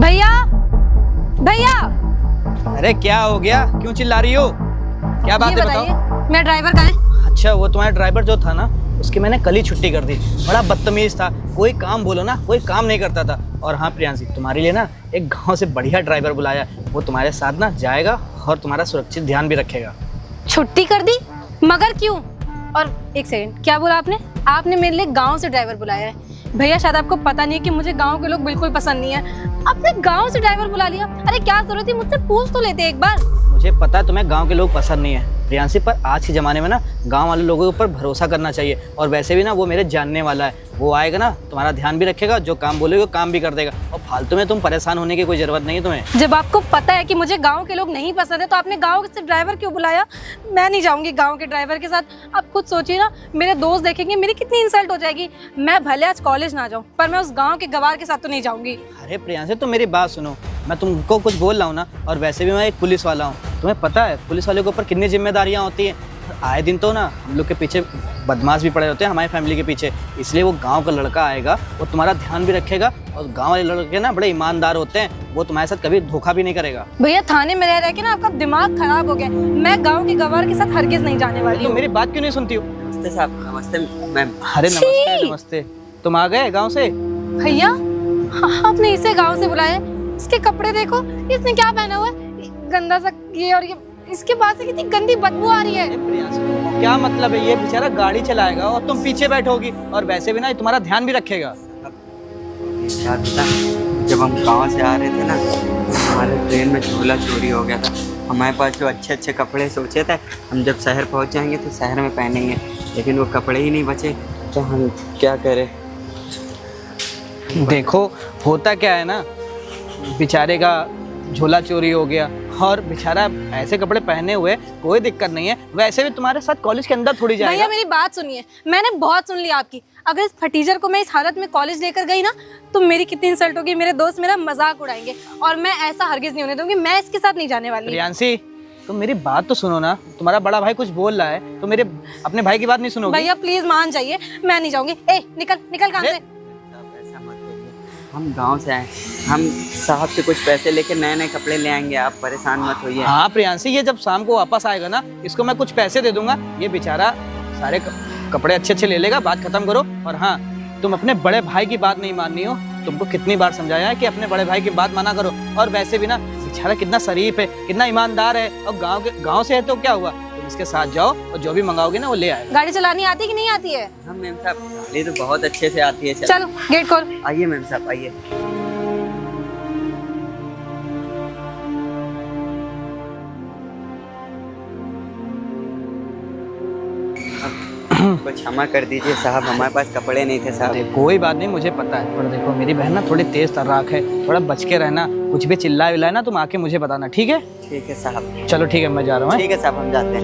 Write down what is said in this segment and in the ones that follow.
भैया भैया, अरे क्या हो गया, क्यों चिल्ला रही हो? क्या बात है बताओ। मेरा ड्राइवर कहाँ है? अच्छा, वो तुम्हारा ड्राइवर जो था ना, उसकी मैंने कल ही छुट्टी कर दी। बड़ा बदतमीज था, कोई काम बोलो ना कोई काम नहीं करता था। और हाँ प्रियांशी, तुम्हारे लिए ना एक गांव से बढ़िया ड्राइवर बुलाया, वो तुम्हारे साथ ना जाएगा और तुम्हारा सुरक्षित ध्यान भी रखेगा। छुट्टी कर दी? मगर क्यों? और एक सेकंड, क्या बोला आपने? आपने मेरे लिए गांव से ड्राइवर बुलाया है? भैया शायद आपको पता नहीं है कि मुझे गांव के लोग बिल्कुल पसंद नहीं है। आपने गांव से ड्राइवर बुला लिया? अरे क्या जरूरत थी, मुझसे पूछ तो लेते एक बार। मुझे पता है तुम्हें गांव के लोग पसंद नहीं है प्रियांशी, पर आज के ज़माने में ना गांव वाले लोगों के ऊपर भरोसा करना चाहिए। और वैसे भी ना वो मेरे जानने वाला है, वो आएगा ना तुम्हारा ध्यान भी रखेगा, जो काम बोलेगा काम भी कर देगा। और फालतू में तुम परेशान होने की कोई ज़रूरत नहीं है तुम्हें। जब आपको पता है कि मुझे गांव के लोग नहीं पसंद है तो आपने गांव से ड्राइवर क्यों बुलाया? मैं नहीं जाऊंगी गांव के ड्राइवर के साथ। आप खुद सोचिए ना, मेरे दोस्त देखेंगे मेरी कितनी इंसल्ट हो जाएगी। मैं भले आज कॉलेज ना जाऊँ, पर मैं उस गाँव के गवार के साथ तो नहीं जाऊंगी। अरे प्रियांशी, तुम मेरी बात सुनो, मैं तुमको कुछ बोल रहा हूँ ना, और वैसे भी मैं एक पुलिस वाला हूँ। तुम्हें पता है पुलिस वाले के ऊपर कितनी जिम्मेदारियाँ होती हैं। आए दिन तो ना हम लोग के पीछे बदमाश भी पड़े होते हैं, हमारी फैमिली के पीछे। इसलिए वो गांव का लड़का आएगा, वो तुम्हारा ध्यान भी रखेगा। और गांव वाले लड़के ना बड़े ईमानदार होते हैं, वो तुम्हारे साथ कभी धोखा भी नहीं करेगा। भैया थाने में रह रह के ना आपका दिमाग खराब हो गया। मैं गांव के गवार के साथ हरगिज नहीं जाने वाली हूँ। मेरी बात क्यों नहीं सुनती हो? नमस्ते साहब। नमस्ते मैम। अरे नमस्ते नमस्ते, तुम आ गए गाँव से? भैया आपने इसे गांव से बुलाया? इसके कपड़े देखो, इसने क्या पहना हुआ है, गंदा सा ये, और ये इसके पास से कितनी गंदी बदबू आ रही है। क्या मतलब है? ये बेचारा गाड़ी चलाएगा और तुम पीछे बैठोगी, और वैसे भी ना तुम्हारा ध्यान भी रखेगा। जब हम गांव से आ रहे थे ना, हमारे ट्रेन में झोला चोरी हो गया था। हमारे पास जो अच्छे अच्छे कपड़े सोचे थे हम जब शहर पहुंच जाएंगे तो शहर में पहनेंगे, लेकिन वो कपड़े ही नहीं बचे, तो हम क्या करें? देखो होता क्या है ना, बेचारे का झोला चोरी हो गया और बेचारा ऐसे कपड़े पहने हुए, कोई दिक्कत नहीं है। वैसे भी तुम्हारे साथ कॉलेज के अंदर थोड़ी जाएगा। भैया मेरी बात सुनिए, मैंने बहुत सुन लिया आपकी। अगर इस फटीचर को मैं इस हालत में कॉलेज लेकर गई ना, तो मेरी कितनी इंसल्ट होगी, मेरे दोस्त मेरा मजाक उड़ाएंगे, और मैं ऐसा हरगिज नहीं होने दूंगी। मैं इसके साथ नहीं जाने वाली। प्रियांशी, तुम मेरी बात तो सुनो ना, तुम्हारा बड़ा भाई कुछ बोल रहा है तो मेरे अपने भाई की बात नहीं सुनोगे? भैया प्लीज मान जाइए, मैं नहीं जाऊंगी। ए निकल निकल काम से। हम गांव से आए, हम साहब से कुछ पैसे लेके नए नए कपड़े ले आएंगे, आप परेशान मत होइए। हाँ प्रियांशी, ये जब शाम को वापस आएगा ना, इसको मैं कुछ पैसे दे दूंगा, ये बेचारा सारे कपड़े अच्छे अच्छे ले लेगा। बात खत्म करो। और हाँ, तुम अपने बड़े भाई की बात नहीं माननी हो। तुमको कितनी बार समझाया है कि अपने बड़े भाई की बात माना करो। और वैसे भी ना बेचारा कितना शरीफ है, कितना ईमानदार है, और गाँव से है तो क्या हुआ, तुम इसके साथ जाओ और जो भी मंगाओगे ना वो ले आएगा। गाड़ी चलानी आती कि नहीं आती है? हम मैम साहब, गाड़ी तो बहुत अच्छे से आती है। चलो गेट खोल। आइए मैम साहब, आइए। कुछ क्षमा कर दीजिए साहब, हमारे पास कपड़े नहीं थे साहब। कोई बात नहीं, मुझे पता है। पर देखो मेरी बहन ना थोड़ी तेज तर्राक है, थोड़ा बच के रहना। कुछ भी चिल्लाए विल्लाए ना तुम आके मुझे बताना, ठीक है? ठीक है साहब। चलो ठीक है, मैं जा रहा हूँ। ठीक है साहब, हम जाते हैं।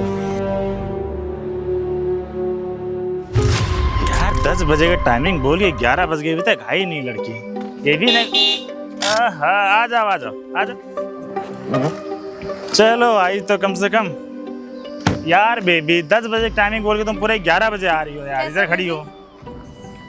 यार 10 बजे का टाइमिंग बोल के 11 बज गए, अभी तक आई नहीं लड़की। ये भी नहीं। आ जाओ आ जाओ आ जाओ। चलो आई तो कम से कम। यार बेबी 10 बजे टाइमिंग बोल के तुम पूरे 11 बजे आ रही हो यार, इधर खड़ी हो।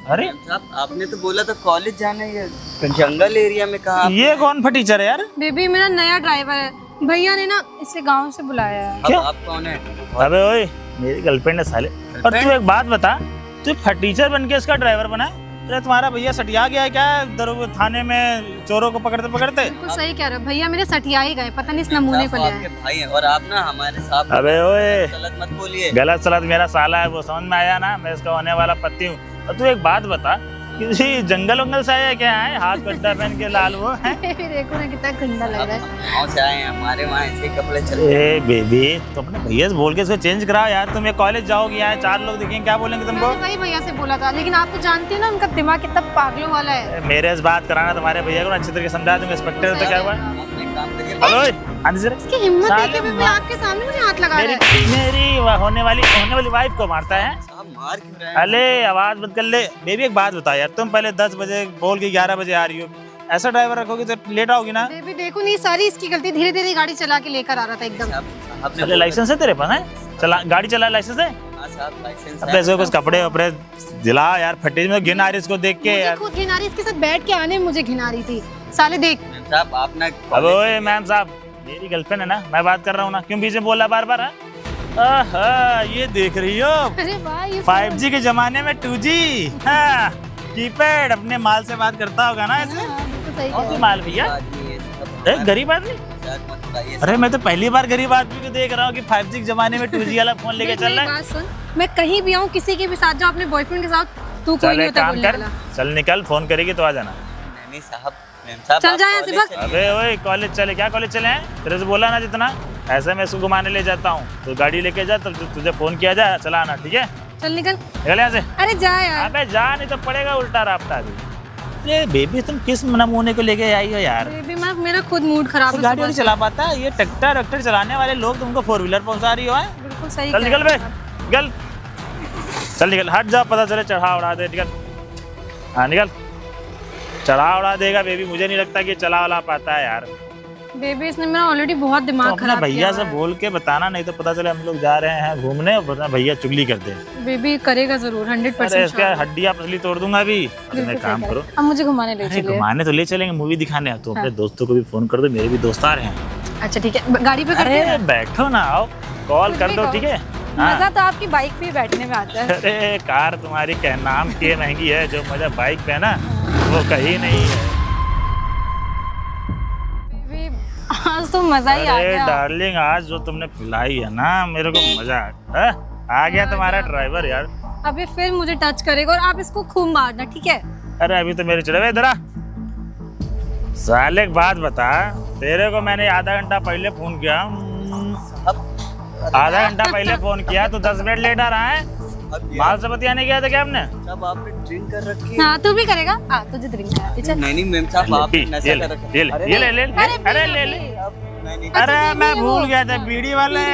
अरे साहब आपने तो बोला था कॉलेज जाना है, जंगल एरिया में कहा। ये कौन फटीचर है यार? बेबी मेरा नया ड्राइवर है, भैया ने ना इसे गांव से बुलाया है। क्या? आप कौन है? अबे ओए, मेरी गर्लफ्रेंड है साले। और तू एक बात बता, तू फटीचर बन के इसका ड्राइवर बना है? अरे तुम्हारा भैया सटिया गया है क्या थाने में चोरों को पकड़ते पकड़ते? बिल्कुल सही कह रहे हो भैया, मेरे सटिया ही गए, पता नहीं इस नमूने को ले आए। आपके भाई हैं और आप ना हमारे साथ। अबे ओए, गलत मत बोलिए। गलत सलत मेरा साला है, वो समझ में आया ना, मैं इसका होने वाला पति हूँ। और तू एक बात बता, किसी जंगल वंगल से आया क्या है? हाथ गड्ढा पहन के लाल वो है। देखो ना कितना गंदा लग रहा है। गाँव से आए हैं, हमारे वहाँ ऐसे कपड़े चलते हैं। ए बेबी, तो अपने भैया से बोल के इसको चेंज कराओ यार। तुम ये कॉलेज जाओगी, यहाँ 4 लोग दिखेंगे, क्या बोलेंगे तुमको? मैंने वही भैया से बोला था, लेकिन आप तो जानते हैं ना उनका दिमाग कितना पागलों वाला है। मेरे से बात कराना, तुम्हारे भैया को अच्छी तरीके समझा दूंगा। इंस्पेक्टर तो क्या हुआ? आप एक काम करिए। हेलो आंटी सर, इसकी हिम्मत देखे भी आपके सामने मुझे हाथ लगा रहा है। मेरी होने वाली वाइफ को मारता है। साहब मार क्यों रहे हैं? अरे आवाज बंद कर ले। बेबी एक बात बता यार, तुम पहले 10 बजे बोल के 11 बजे आ रही हो, ऐसा ड्राइवर रखोगी तो लेट आओगी ना? बेबी देखो नहीं, सारी इसकी गलती, धीरे धीरे गाड़ी चला के लेकर आ रहा था एकदम। साहब अरे लाइसेंस है तेरे पास? है चला गाड़ी चला लाइसेंस है? हाँ साहब लाइसेंस अब ऐसे कुछ कपड़े वपड़े दिला यार। फटे में घिन आ रही इसको देख के मुझे यार। खुद घिन आ रही, इसके साथ बैठ के आने में मुझे घिन आ रही थी। साले देख साहब आप ना अब ओए मैम साहब, मेरी गर्लफ्रेंड है ना, मैं बात कर रहा हूँ ना, क्यों बीच में बोला बार बार? आहा, ये देख रही हो अरे वाह, ये 5G के जमाने में 2G। हाँ, कीपैड अपने माल से बात करता होगा ना ऐसे। बिल्कुल सही कौन कह सी रहे माल भैया? आदमी है साहब। ए, गरीब आदमी? अरे मैं तो पहली बार गरीब आदमी को देख रहा हूँ कि 5G के जमाने में 2G वाला फोन लेके देख, चल मेरी रहा है। बात सुन, मैं कहीं भी आऊँ, किसी के भी साथ जाऊँ, अपने बॉयफ्रेंड के साथ, तू कोई चल नहीं एक होता काम बोलने कर, वाला। चल निकल, फोन करेगी तो आ जाना। नहीं साहब, मैम साहब चल आप जा यहाँ से, कॉलेज बस। चलिए। अबे ओए, कॉलेज चले? क्या कॉलेज चले हैं? तेरे से बोला ना जितना, ऐसे मैं इसको घुमाने ले जाता हूँ, तो गाड़ी लेके जा, तब तुझे फोन किया जाए, चला आना, ठीक है? चल निकल। निकल यहाँ से। अरे जा यार। अबे जा, नहीं तो पड़ेगा उल्टा रास्ता अभी। अरे बेबी, तुम किस नमूने को लेके आई हो यार? बेबी, मैं मेरा खुद मूड खराब है। गाड़ी वाड़ी चला पाता है? ये ट्रैक्टर चलाने वाले लोग तुमको 4 व्हीलर पहुंचा रही हो है? बिल्कुल सही चल कह निकल रहे बे, हो आप। निकल, चल निकल, हट जा, पता चले चढ़ा उड़ा दे, निकल। हाँ निकल, चढ़ा उड़ा देगा बेबी, मुझे नहीं लगता कि चला उड़ा पाता है यार। बेबी, इसने मेरा ऑलरेडी बहुत तो दिमाग अपने खराब भैया किया से हुआ है। बोल के बताना, नहीं तो पता चले हम लोग जा रहे हैं घूमने और वरना भैया चुगली कर दे। बेबी करेगा जरूर, 100%। अरे इसके हड्डियां पसली तोड़ दूंगा अभी। अरे मैं काम करो, अब मुझे घुमाने ले अरे चलिए। घुमाने तो ले चलेंगे, मूवी दिखाने। तो अपने दोस्तों को भी फोन कर दो, मेरे भी दोस्त आ रहे हैं। अच्छा ठीक है, गाड़ी पे करते अरे हैं। बैठो ना, आओ, कॉल कुछ कर भी दो, कहो। ठीक है? मजा तो आपकी बाइक पे ही बैठने में आता है। अरे कार तुम्हारी क्या नाम की महंगी है, जो मजा बाइक पे है ना वो कहीं नहीं है। बेबी, आज तो मजा ही आ अरे गया। डार्लिंग, आज जो तुमने पिलाई है ना, मेरे को मजा आ गया। तुम्हारा ड्राइवर यार। अभी फिर मुझे टच करेगा और आप इसको खूब मारना, ठीक है? अरे अभी तो मेरे चले इधर आ। साले एक बात बता, तेरे को मैंने आधा घंटा पहले फोन किया, आधा घंटा पहले फोन किया तो 10 मिनट लेट आ रहा है। माल से बतियाने गया था क्या आपने? साहब आपने ड्रिंक कर रखी है। हाँ, तू भी करेगा? तुझे ड्रिंक करा दी, चल। नहीं नहीं मैम साहब आपने नशा कर रखा है। ये ले, अरे ये ले, ले, ले, अरे अरे पी ले लो, ले। पी। मैं नहीं अरे अच्छा, मैं बीड़ी भूल वो। गया था, बीड़ी वाले।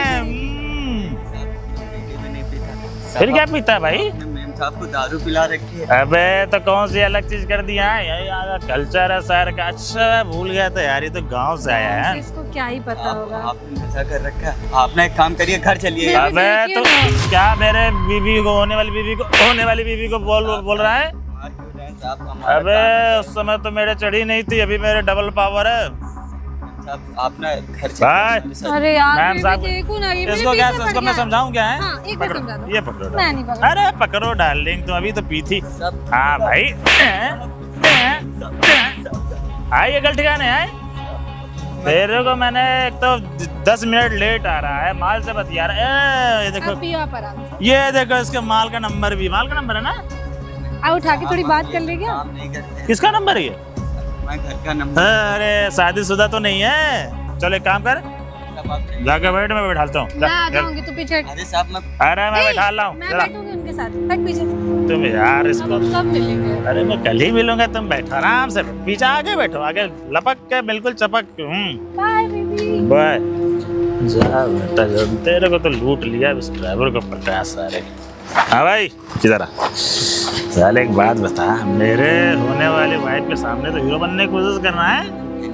भी नहीं पीता। फिर क्या पीता है भाई? आपने मैम साहब को दारू पिला रखी है। अबे तो कौन सी अलग चीज कर दिया है? यही आधा कल्चर है शहर का। अच्छा मैं भूल गया था यार, ये तो गांव से आया है। इसको क्या ही पता होगा। आपने नशा कर रखा है। आपने एक काम करिए, घर चलिए। मैं- अबे देखिए तो ना। क्या मेरे बीबी को होने वाली बीबी को बोल रहा है? मार क्यों रहे हैं साहब? हमारा अबे काम है। उस समय तो मेरे चढ़ी नहीं थी, अभी मेरे डबल पावर है। साहब आप ना घर भाई। चलिए। अरे यार, मैम बेबी साहब, देखो ना, ये मेरे इसको क्या, पीछे पड़ इसको मैं गया। समझाऊं क्या है? हाँ, एक बार पकड़ो, समझा दो। ये पकड़ो। मैं नहीं पकड़। अरे पकड़ो डार्लिंग, तुम अभी तो पी थी। सब हाँ भाई, आए ये गलत ठिकाने आए। तेरे को मैंने एक तो 10 मिनट लेट आ रहा है, माल से बतिया रहा है। ये देखो, अब पियो आप आराम से। ये देखो, इसके माल का नंबर भी, माल का नंबर है ना? आओ उठा के थोड़ी बात कर ले क्या? काम नहीं करते। किसका नंबर है ये? मैं घर का नंबर अरे शादीशुदा तो नहीं है। चलो एक काम कर, साहब आप चलिए। जाके बैठ, मैं बैठाता हूँ। मैं आ जाऊंगी, तू पीछे हट। अरे साहब मैं अरे मैं ए, बैठा रहा हूँ मैं जरा। बैठूंगी उनके साथ, हट पीछे। तुम यार अब इसको, हम कब मिलेंगे? अरे मैं कल ही मिलूंगा, तुम बैठो आराम से, पीछे आगे बैठो, आगे लपक के बिल्कुल चपक। Bye baby. बाय। जा बेटा, जब तेरे को तो लूट लिया, इस ड्राइवर को पटा सारे। हाँ भाई, इधर आ। साले एक बात बता, मेरे होने वाली वाइफ के सामने तो हीरो बनने की कोशिश कर रहा है?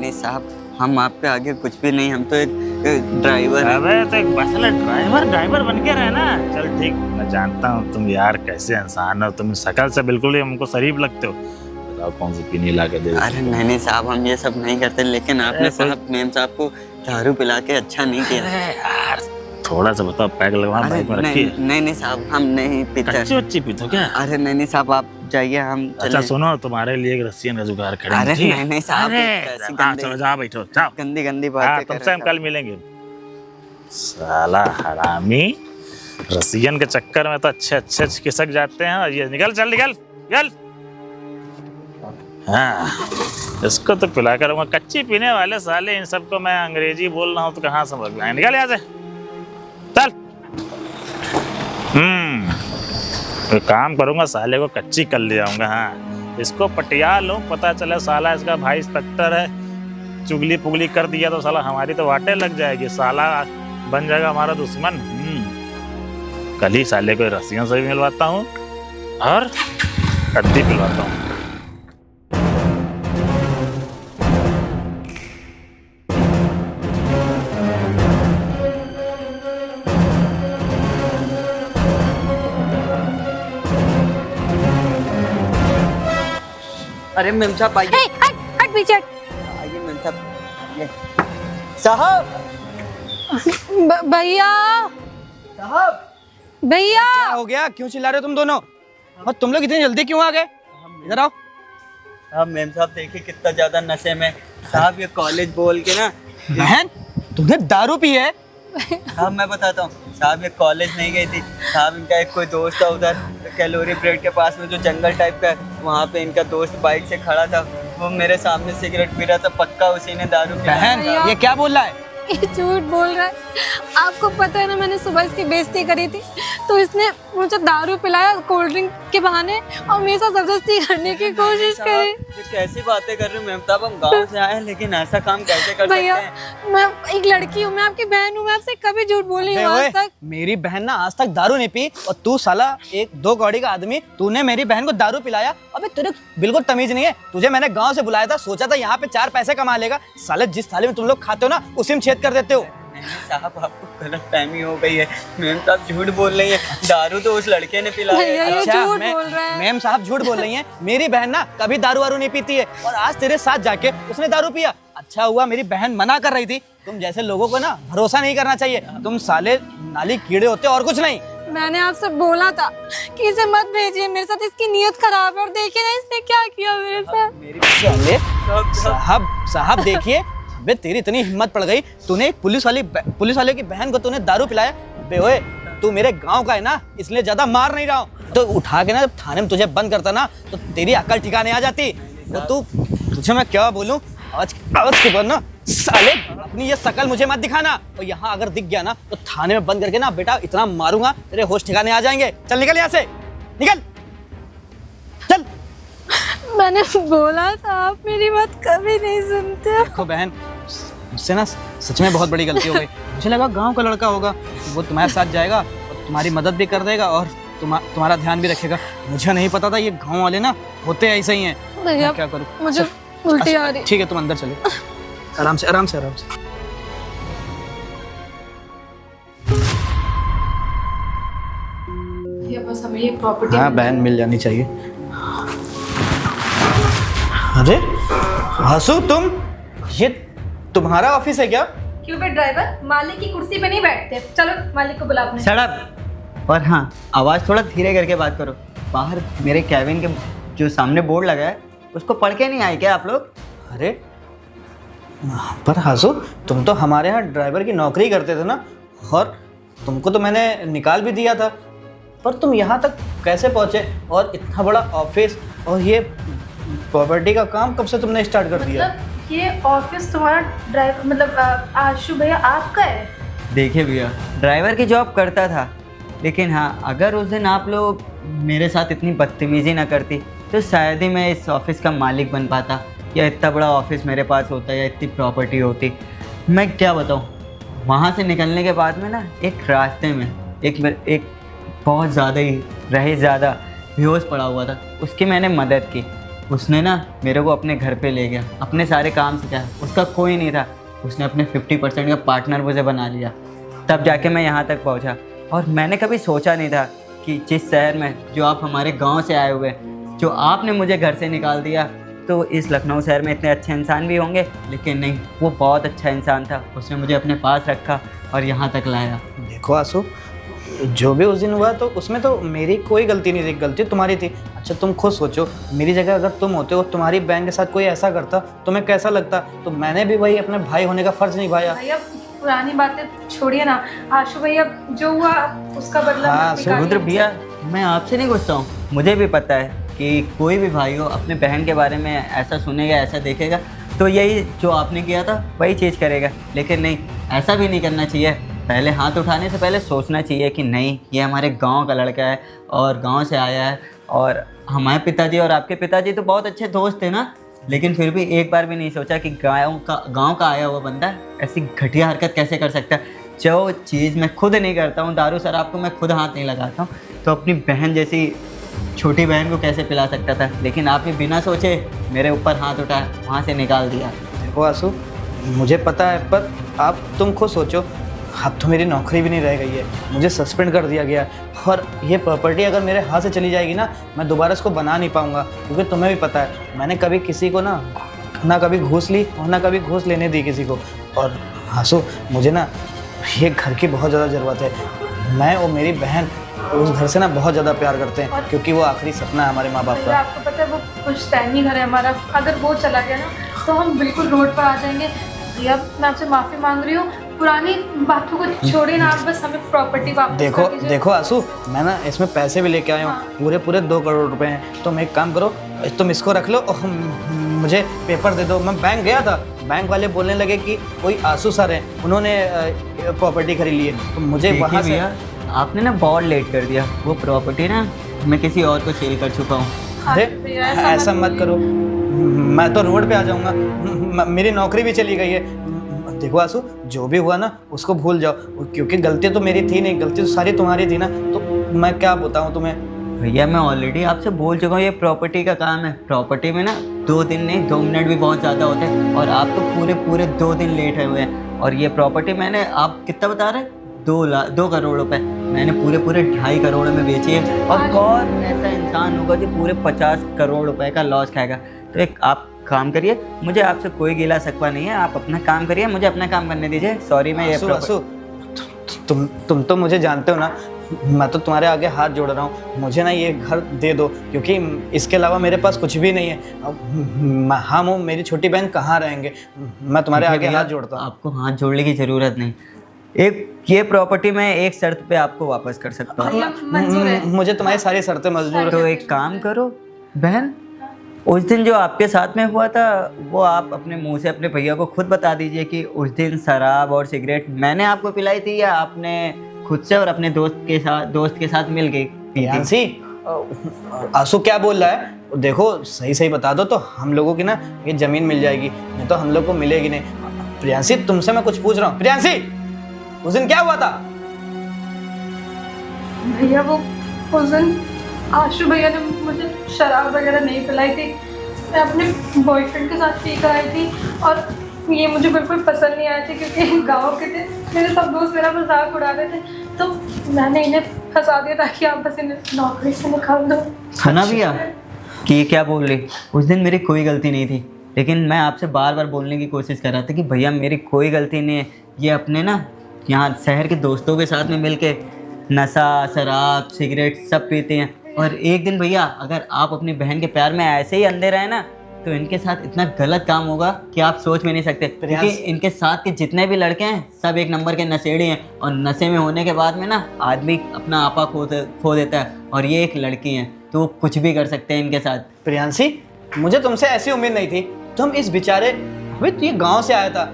नहीं साहब, हम आपके आगे कुछ भी नहीं, हम तो एक ड्राइवर हैं। अबे तो एक बस ड्राइवर बन के रहना। चल ठीक, मैं जानता हूँ तुम यार कैसे इंसान हो, तुम शक्ल से बिल्कुल ही हमको शरीफ लगते हो। बताओ कौन सी पीनी ला के दे। अरे नहीं साहब, हम ये सब नहीं करते, लेकिन आपने अरे साहब मैम साहब को दारू पिला के अच्छा नहीं किया। अरे यार थोड़ा सा बताओ, पैक लगवा अरे बाइक में रखी है। नहीं साहब, हम नहीं पीते। कच्ची वच्ची पीते हो क्या? अरे नहीं साहब, आप जाइए, हम अच्छा चलें। सुनो, तुम्हारे लिए एक रस्सियन का जुगाड़ अरे करेंगे, ठीक है? नहीं साहब, अरे कैसी हाँ, चलो जाओ बैठो, जाओ। गंदी गंदी हाँ, बातें कर तुमसे हम रहे कल मिलेंगे। साला हरामी, रसियन के चक्कर में तो अच्छे खिसक जाते हैं। और ये निकल, चल निकल निकल। हाँ, इसको तो पिला करूंगा। कच्ची पीने वाले साले, इन सबको मैं अंग्रेजी बोल रहा हूँ तो कहाँ समझ में आए। निकल यहाँ से, चल। एक काम करूंगा, साले को कच्ची कर ले जाऊंगा। हाँ, इसको पटिया लूं, पता चला साला इसका भाई इंस्पेक्टर है, चुगली पुगली कर दिया तो साला हमारी तो वाटे लग जाएगी, साला बन जाएगा हमारा दुश्मन। कल ही साले को रस्सियों से भी मिलवाता हूँ और कद्दी पिलवाता हूँ। अरे मैम साहब आइए, हट हट पीछे हट। आइए मैम साहब ये साहब भैया साहब भैया क्या हो गया? क्यों चिल्ला रहे हो तुम दोनों? और तुम लोग इतनी जल्दी क्यों आ गए? इधर आओ। साहब मेम साहब देखिए कितना ज्यादा नशे में। साहब ये कॉलेज बोल के ना, बहन तुमने दारू पी है? साहब मैं बताता हूँ साहब, ये कॉलेज नहीं गई थी साहब, इनका एक कोई दोस्त था उधर कैलोरी ब्रेड के पास में जो जंगल टाइप का है, वहाँ पे इनका दोस्त बाइक से खड़ा था, वो मेरे सामने सिगरेट पी रहा था, पक्का उसी ने दारू पिलाया। बहन ये क्या बोल रहा है? ये झूठ बोल रहा है। आपको पता है ना, मैंने सुबह इसकी बेइज्जती करी थी तो इसने मुझे दारू पिलाया कोल्ड ड्रिंक के बहाने और मेरे साथ जबरदस्ती करने की कोशिश करी। ये कैसी बातें कर रहे हो मैम साहब, हम गांव से आए हैं लेकिन ऐसा काम कैसे कर सकते भैया हैं? मैं एक लड़की हूँ, मैं आपकी बहन हूँ, मैं आपसे कभी झूठ बोली हूँ आज तक। मेरी बहन ना आज तक दारू नहीं पी और तू साला एक 2 कौड़ी का आदमी, तूने मेरी बहन को दारू पिलाया। अबे तेरे बिल्कुल तमीज नहीं है। तुझे मैंने गांव से बुलाया था, सोचा था यहाँ पे 4 पैसे कमा लेगा। साले जिस थाली में तुम लोग खाते हो ना उसी में छेद कर देते हो। नहीं साहब आपको गलत फहमी हो गई है, मैम साहब झूठ बोल रही है, दारू तो उस लड़के ने पिलाया भैया है। ये अच्छा, झूठ बोल रहा है। मैम साहब झूठ बोल रही हैं। मेरी बहन ना कभी दारू वारू नहीं पीती है और आज तेरे साथ जाके उसने दारू पिया। अच्छा हुआ मेरी बहन मना कर रही थी। तुम जैसे लोगों को ना भरोसा नहीं करना चाहिए। तुम साले नाली कीड़े होते और कुछ नहीं। मैंने आपसे बोला था कि इसे मत भेजिए मेरे साथ, इसकी नीयत खराब है और देखिए ना इसने क्या किया मेरे साथ। मेरी साले साहब साहब देखिए, बे तेरी इतनी हिम्मत पड़ गई, तूने एक पुलिस वाले की बहन को तूने दारू पिलाया। बे ओए तू मेरे गांव का है ना, इसलिए ज्यादा मार नहीं रहा हूँ। तो उठा के ना जब थाने में तुझे बंद करता ना तो तेरी अकल ठिकाने आ जाती। तो तुझे मैं क्या बोलूं, आज के बाद ना साले अपनी ये शकल मुझे मत दिखाना। और यहाँ अगर दिख गया ना तो थाने में बंद करके ना बेटा इतना मारूंगा तेरे होश ठिकाने आ जाएंगे। चल निकल यहाँ से, निकल चल। मैंने बोला था, आप मेरी बात कभी नहीं सुनते। देखो बहन, मुझसे ना सच में बहुत बड़ी गलती हो गई। मुझे लगा गांव का लड़का होगा, वो तुम्हारे साथ जाएगा और तुम्हारी मदद भी कर देगा और तुम्हारा ध्यान भी रखेगा। मुझे नहीं पता था ये गांव वाले ना होते ऐसे ही हैं। भैया मैं क्या करूं? मुझे उल्टी आ रही। ठीक है तुम अंदर चलो, आराम से आराम से आराम से। भैया बस हमें ये प्रॉपर्टी हाँ बहन मिल जानी चाहिए। अरे हंसू तुम, ये तुम्हारा ऑफिस है क्या? क्यों बे ड्राइवर, मालिक की कुर्सी पे नहीं बैठते। चलो मालिक को बुला अपने। सड़क। और हाँ आवाज़ थोड़ा धीरे करके बात करो, बाहर मेरे कैबिन के जो सामने बोर्ड लगा है उसको पढ़ के नहीं आए क्या आप लोग? अरे पर हंसू, तुम तो हमारे यहाँ ड्राइवर की नौकरी करते थे ना, और तुमको तो मैंने निकाल भी दिया था, पर तुम यहाँ तक कैसे पहुँचे? और इतना बड़ा ऑफिस और ये प्रॉपर्टी का काम कब से तुमने स्टार्ट कर दिया? मतलब ये ऑफिस तुम्हारा ड्राइवर मतलब आशु भैया आपका है? देखिए भैया, ड्राइवर की जॉब करता था, लेकिन हाँ अगर उस दिन आप लोग मेरे साथ इतनी बदतमीज़ी ना करती तो शायद ही मैं इस ऑफिस का मालिक बन पाता, या इतना बड़ा ऑफिस मेरे पास होता, या इतनी प्रॉपर्टी होती। मैं क्या बताऊँ, वहाँ से निकलने के बाद में ना एक रास्ते में एक बहुत ज़्यादा ही ज़्यादा बेहोश पड़ा हुआ था, उसकी मैंने मदद की। उसने ना मेरे को अपने घर पे ले गया, अपने सारे काम सिखाया, उसका कोई नहीं था, उसने अपने 50% का पार्टनर मुझे बना लिया, तब जाके मैं यहाँ तक पहुँचा। और मैंने कभी सोचा नहीं था कि जिस शहर में जो आप हमारे गांव से आए हुए, जो आपने मुझे घर से निकाल दिया, तो इस लखनऊ शहर में इतने अच्छे इंसान भी होंगे, लेकिन नहीं, वो बहुत अच्छा इंसान था, उसने मुझे अपने पास रखा और यहाँ तक लाया। देखो आसू, जो भी उस दिन हुआ तो उसमें तो मेरी कोई गलती नहीं थी, गलती तुम्हारी थी। अच्छा तुम खुद सोचो, मेरी जगह अगर तुम होते हो, तुम्हारी बहन के साथ कोई ऐसा करता, तुम्हें कैसा लगता? तो मैंने भी वही अपने भाई होने का फर्ज निभाया। भैया पुरानी बातें छोड़िए ना, आशु भैया जो हुआ उसका बदला हाँ, समुद्र भैया, मैं आपसे नहीं गुस्सा हूँ, मुझे भी पता है कि कोई भी भाई हो अपने बहन के बारे में ऐसा सुनेगा, ऐसा देखेगा, तो यही जो आपने किया था वही चीज़ करेगा। लेकिन नहीं, ऐसा भी नहीं करना चाहिए। पहले हाथ उठाने से पहले सोचना चाहिए कि नहीं, ये हमारे गांव का लड़का है और गांव से आया है, और हमारे पिताजी और आपके पिताजी तो बहुत अच्छे दोस्त थे ना, लेकिन फिर भी एक बार भी नहीं सोचा कि गांव का आया हुआ बंदा ऐसी घटिया हरकत कैसे कर सकता है। जो चीज़ मैं खुद नहीं करता हूँ, दारू शराब को मैं खुद हाथ नहीं लगाता हूँ, तो अपनी बहन जैसी छोटी बहन को कैसे पिला सकता था? लेकिन आपने बिना सोचे मेरे ऊपर हाथ उठाया, वहाँ से निकाल दिया। देखो आसू, मुझे पता है, पर तुम खुद सोचो, अब तो मेरी नौकरी भी नहीं रह गई है, मुझे सस्पेंड कर दिया गया है, और ये प्रॉपर्टी अगर मेरे हाथ से चली जाएगी ना, मैं दोबारा इसको बना नहीं पाऊंगा। क्योंकि तुम्हें भी पता है, मैंने कभी किसी को ना ना कभी घूस ली और ना कभी घूस लेने दी किसी को। और आंसू, मुझे ना ये घर की बहुत ज़्यादा ज़रूरत है। मैं और मेरी बहन उस घर से ना बहुत ज़्यादा प्यार करते हैं, क्योंकि वो आखिरी सपना है हमारे माँ बाप भैया का। आपको पता है वो पुश्तैनी घर है हमारा, अगर वो चला गया ना तो हम बिल्कुल रोड पर आ जाएंगे। भैया मैं आपसे माफ़ी मांग रही हूँ, पुरानी बातों को छोड़िए ना आप, बस हमें प्रॉपर्टी वापस देखो कर दीजिए। देखो आंसू, मैं ना इसमें पैसे भी लेके आया हूँ। हाँ। पूरे 2 करोड़ रुपए हैं। तुम एक काम करो, तुम इसको रख लो और मुझे पेपर दे दो। मैं बैंक गया था, बैंक वाले बोलने लगे कि कोई आंसू सर हैं, उन्होंने प्रॉपर्टी खरीद ली है। तो मुझे देखिए वहाँ से भैया, आपने ना बहुत लेट कर दिया। वो प्रॉपर्टी ना मैं किसी और को सेल कर चुका हूँ। अरे भैया, ऐसा मत करो, मैं तो रोड पे आ जाऊंगा। मेरी नौकरी भी चली गई है। देखो आंसू, जो भी हुआ ना उसको भूल जाओ, क्योंकि गलती तो मेरी थी नहीं, गलती तो सारी तुम्हारी थी ना। तो मैं क्या बताऊं तुम्हें। भैया मैं ऑलरेडी आपसे बोल चुका हूँ, ये प्रॉपर्टी का काम है। प्रॉपर्टी में ना 2 दिन नहीं 2 मिनट भी बहुत ज़्यादा होते हैं, और आप तो पूरे 2 दिन लेट हुए हैं। और ये प्रॉपर्टी मैंने, आप कितना बता रहे हैं, 2 करोड़ रुपए मैंने पूरे 2.5 करोड़ में बेची है। और कौन ऐसा इंसान होगा जो पूरे 50 करोड़ रुपए का लॉस खाएगा। तो एक आप काम करिए, मुझे आपसे कोई गिला सकवा नहीं है, आप अपना काम करिए, मुझे अपना काम करने दीजिए। सॉरी मैं आंसू, आंसू, तुम तो मुझे जानते हो ना, मैं तो तुम्हारे आगे हाथ जोड़ रहा हूँ। मुझे ना ये घर दे दो, क्योंकि इसके अलावा मेरे पास कुछ भी नहीं है। अब हम हो, मेरी छोटी बहन कहाँ रहेंगे। मैं तुम्हारे आगे हाथ जोड़ता हूँ। आपको हाथ जोड़ने की ज़रूरत नहीं। एक ये प्रॉपर्टी मैं एक शर्त पे आपको वापस कर सकता हूँ। भैया मंजूर है। मुझे तुम्हारी सारी शर्तें मंजूर। तो एक काम करो बहन, उस दिन जो आपके साथ में हुआ था वो आप अपने मुंह से अपने भैया को खुद बता दीजिए कि उस दिन शराब और सिगरेट मैंने आपको पिलाई थी या आपने खुद से और अपने दोस्त के साथ मिल गई पी थी? यांसी, आंसू क्या बोल रहा है? देखो सही बता दो तो हम लोगों की ना ये जमीन मिल जाएगी, नहीं तो हम लोग को मिलेगी नहीं। प्रियांशी, तुमसे मैं कुछ पूछ रहा हूँ। प्रियांशी, उस दिन क्या हुआ था? भैया वो उस दिन आशु भैया ने मुझे शराब वगैरह नहीं पिलाई थी, मैं अपने बॉयफ्रेंड के साथ पी कर आई थी, और ये मुझे बिल्कुल पसंद नहीं आया था, क्योंकि गाँव के थे, मेरे सब दोस्त मेरा मजाक उड़ा रहे थे, तो मैंने इन्हें फंसा दिया ताकि आप बस इन्हें नौकरी से निकाल दो। सुना भैया कि ये क्या बोल रही? उस दिन मेरी कोई गलती नहीं थी, लेकिन मैं आपसे बार बोलने की कोशिश कर रहा था कि भैया मेरी कोई गलती नहीं है। ये अपने ना यहाँ शहर के दोस्तों के साथ में मिलके नशा, शराब, सिगरेट सब पीते हैं। और एक दिन भैया अगर आप अपनी बहन के प्यार में ऐसे ही अंधे रहे ना, तो इनके साथ इतना गलत काम होगा कि आप सोच में नहीं सकते। क्योंकि इनके साथ के जितने भी लड़के हैं सब एक नंबर के नशेड़ी हैं, और नशे में होने के बाद में ना आदमी अपना आपा खो देता है। और ये एक लड़की हैं तो वो कुछ भी कर सकते हैं इनके साथ। प्रियांशी, मुझे तुमसे ऐसी उम्मीद नहीं थी। तुम इस बेचारे, अभी तो ये गांव से आया था,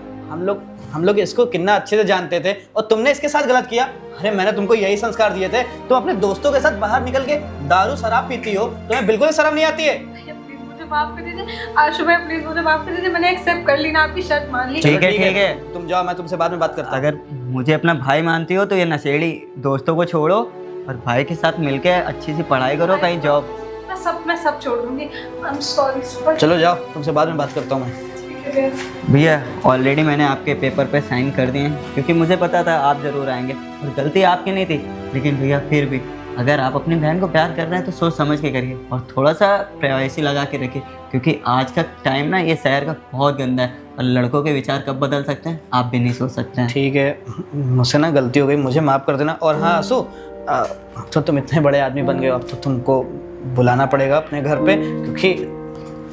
हम लोग इसको कितना अच्छे से जानते थे, और तुमने इसके साथ गलत किया। अरे मैंने तुमको यही संस्कार दिए थे। तुम अपने दोस्तों के साथ बाहर निकल के दारू शराब पीती हो, तुम्हें बिल्कुल शर्म नहीं आती है। भैया प्लीज मुझे माफ कर दीजिए, आशु भाई प्लीज मुझे माफ कर दीजिए, मैंने एक्सेप्ट कर ली ना, आपकी शर्त मान ली। ठीक है। तुम जाओ, मैं तुमसे बाद में बात करता हूँ। अगर मुझे अपना भाई मानती हो तो ये नशेड़ी दोस्तों को छोड़ो और भाई के साथ मिलके अच्छी सी पढ़ाई करो, कहीं जॉब। मैं सब छोड़ दूंगी। I am sorry. चलो जाओ, तुमसे बाद में बात करता हूँ मैं। भैया ऑलरेडी मैंने आपके पेपर पे साइन कर दिए हैं, क्योंकि मुझे पता था आप ज़रूर आएंगे, और गलती आपकी नहीं थी। लेकिन भैया फिर भी अगर आप अपनी बहन को प्यार कर रहे हैं तो सोच समझ के करिए, और थोड़ा सा प्राइवेसी लगा के रखिए, क्योंकि आज का टाइम ना ये शहर का बहुत गंदा है, और लड़कों के विचार कब बदल सकते हैं आप भी नहीं सोच सकते हैं। ठीक है, मुझसे ना गलती हो गई, मुझे माफ़ कर देना। और हाँ आंसू, तो तुम इतने बड़े आदमी बन गए, अब तो तुमको बुलाना पड़ेगा अपने घर पे, क्योंकि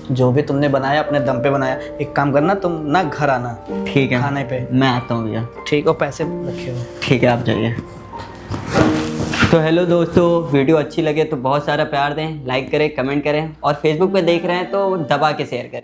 जो भी तुमने बनाया अपने दम पे बनाया। एक काम करना, तुम ना घर आना, ठीक है खाने पे। मैं आता हूँ भैया। ठीक, और पैसे रखे हो। ठीक है, आप जाइए। तो हेलो दोस्तों, वीडियो अच्छी लगे तो बहुत सारा प्यार दें, लाइक करें, कमेंट करें, और फेसबुक पे देख रहे हैं तो दबा के शेयर करें।